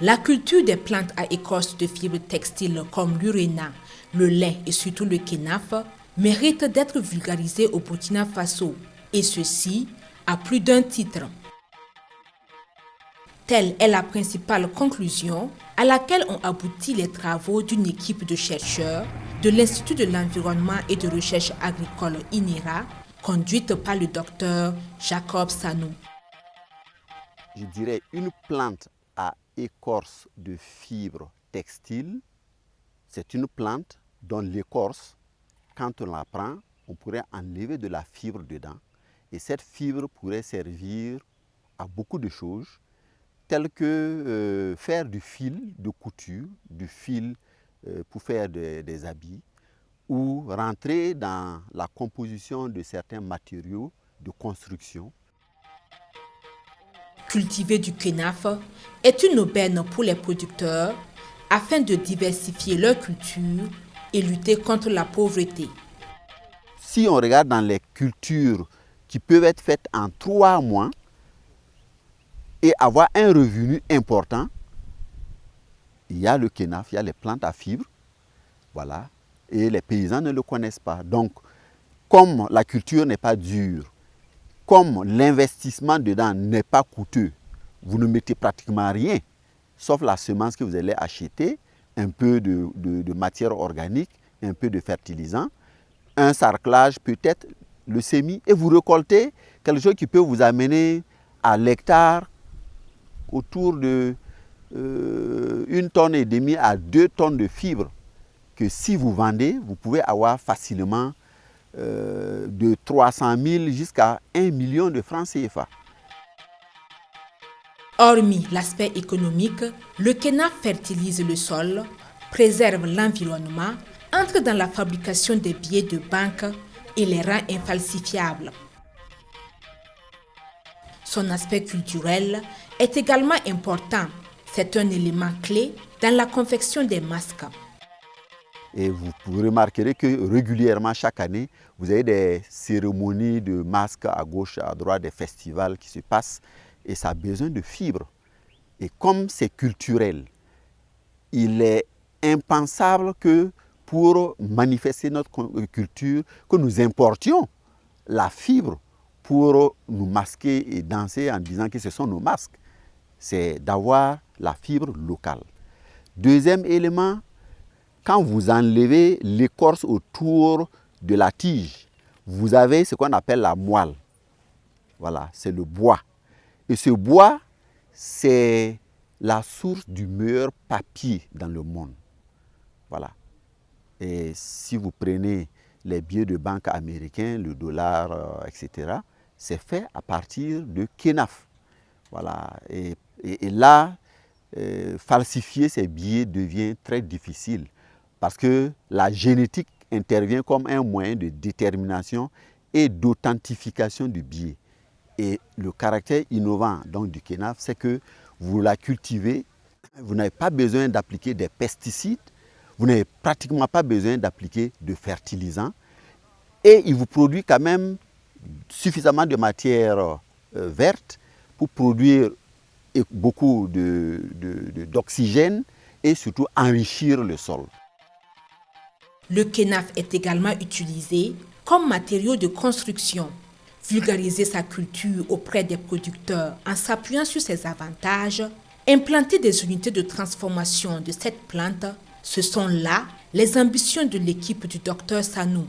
La culture des plantes à écorce de fibres textiles comme l'uréna, le lin et surtout le kénaf mérite d'être vulgarisée au Burkina Faso, et ceci à plus d'un titre. Telle est la principale conclusion à laquelle ont abouti les travaux d'une équipe de chercheurs de l'Institut de l'environnement et de recherche agricole INERA, conduite par le docteur Jacob Sanou. Je dirais une plante à écorce de fibres textiles, c'est une plante dont l'écorce, quand on la prend, on pourrait enlever de la fibre dedans. Et cette fibre pourrait servir à beaucoup de choses, telles que faire du fil de couture, du fil pour faire des habits, ou rentrer dans la composition de certains matériaux de construction. Cultiver du kénaf est une aubaine pour les producteurs afin de diversifier leur culture et lutter contre la pauvreté. Si on regarde dans les cultures qui peuvent être faites en 3 mois et avoir un revenu important, il y a le kénaf, il y a les plantes à fibres, voilà, et les paysans ne le connaissent pas. Donc, comme la culture n'est pas dure, comme l'investissement dedans n'est pas coûteux, vous ne mettez pratiquement rien, sauf la semence que vous allez acheter, un peu de matière organique, un peu de fertilisant, un sarclage, peut-être le semis, et vous récoltez quelque chose qui peut vous amener à l'hectare autour de 1,5 tonne à 2 tonnes de fibres, que si vous vendez, vous pouvez avoir facilement de 300 000 jusqu'à 1 million de francs CFA. Hormis l'aspect économique, le kénaf fertilise le sol, préserve l'environnement, entre dans la fabrication des billets de banque et les rend infalsifiables. Son aspect culturel est également important. C'est un élément clé dans la confection des masques. Et vous remarquerez que régulièrement, chaque année, vous avez des cérémonies de masques à gauche, à droite, des festivals qui se passent. Et ça a besoin de fibres. Et comme c'est culturel, il est impensable que pour manifester notre culture, que nous importions la fibre pour nous masquer et danser en disant que ce sont nos masques. C'est d'avoir la fibre locale. Deuxième élément, quand vous enlevez l'écorce autour de la tige, vous avez ce qu'on appelle la moelle. Voilà, c'est le bois. Et ce bois, c'est la source du meilleur papier dans le monde. Voilà. Et si vous prenez les billets de banque américains, le dollar, etc., c'est fait à partir de kénaf. Voilà. Et là, falsifier ces billets devient très difficile parce que la génétique intervient comme un moyen de détermination et d'authentification du billet. Et le caractère innovant donc, du kénaf, c'est que vous la cultivez, vous n'avez pas besoin d'appliquer des pesticides, vous n'avez pratiquement pas besoin d'appliquer de fertilisants, et il vous produit quand même suffisamment de matière verte pour produire beaucoup d'oxygène et surtout enrichir le sol. Le kénaf est également utilisé comme matériau de construction. Vulgariser sa culture auprès des producteurs en s'appuyant sur ses avantages, implanter des unités de transformation de cette plante, ce sont là les ambitions de l'équipe du docteur Sanou.